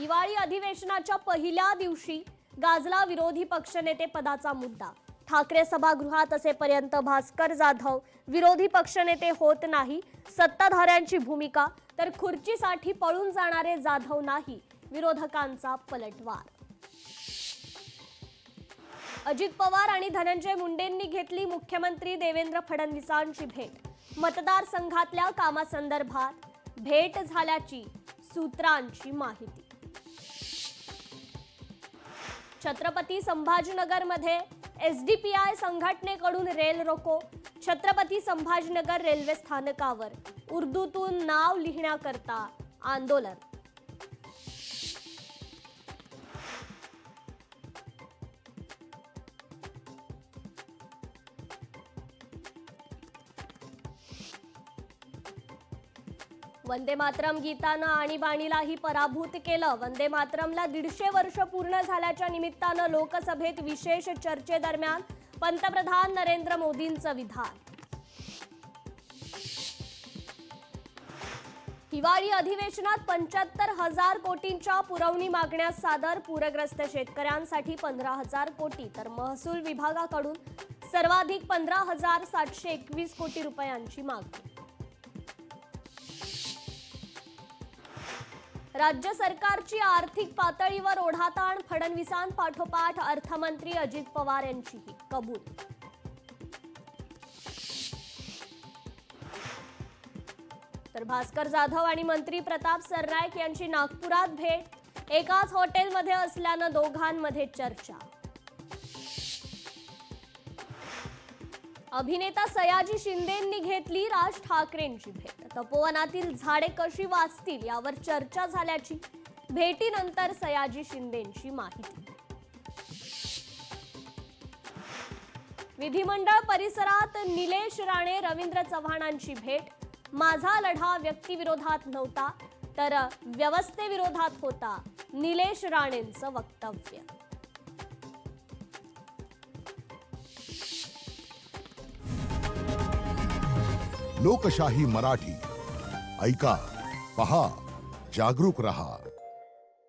हिवाळी अधिवेशनाच्या पहिल्या दिवशी गाजला विरोधी पक्षनेते पदाचा मुद्दा। ठाकरे सभागृहात असेपर्यंत भास्कर जाधव विरोधी पक्षनेते होत नाही, सत्ताधाऱ्यांची भूमिका, तर खुर्चीसाठी पळून जाणारे जाधव नाही, विरोधकांचा पलटवार। अजित पवार आणि धनंजय मुंडेंनी घेतली मुख्यमंत्री देवेंद्र फडणवीसांची भेट। मतदारसंघातल्या कामासंदर्भात भेट झाल्याची सूत्रांची माहिती। छत्रपती संभाजीनगरमध्ये एसडीपीआय संघटनेकडून रेल रोको। छत्रपती संभाजीनगर रेल्वे स्थानकावर उर्दूतून नाव लिहिण्याकरता आंदोलन। वंदे मातरम गीतानं आणीबाणीलाही पराभूत केलं। वंदे मातरमला 150 वर्ष पूर्ण झाल्याच्या निमित्तानं लोकसभेत विशेष चर्चेदरम्यान पंतप्रधान नरेंद्र मोदींचं विधान। हिवाळी अधिवेशनात 75,000 कोटींच्या पुरवणी मागण्या सादर। पूरग्रस्त शेतकऱ्यांसाठी 15,000 कोटी तर महसूल विभागाकडून सर्वाधिक 15,721 कोटी रुपयांची मागणी। राज्य सरकारची आर्थिक पातळीवर ओढाताण। फडणवीसांपाठोपाठ अर्थमंत्री अजित पवार यांचीही कबूल। तर भास्कर जाधव आणि मंत्री प्रताप सरनाईक यांची नागपुरात भेट। एकाच हॉटेलमध्ये असल्यानं दोघांमध्ये चर्चा। अभिनेता सयाजी शिंदेंनी घेतली राज ठाकरेंची भेट। तपोवनातील झाडे कशी वाचतील यावर चर्चा झाल्याची भेटीनंतर सयाजी शिंदेंची माहिती। विधिमंडळ परिसरात निलेश राणे रवींद्र चव्हाणांची भेट। माझा लढा व्यक्तिविरोधात नव्हता तर व्यवस्थेविरोधात होता, निलेश राणेंचं वक्तव्य। लोकशाही मराठी ऐका, पहा, जागरूक रहा।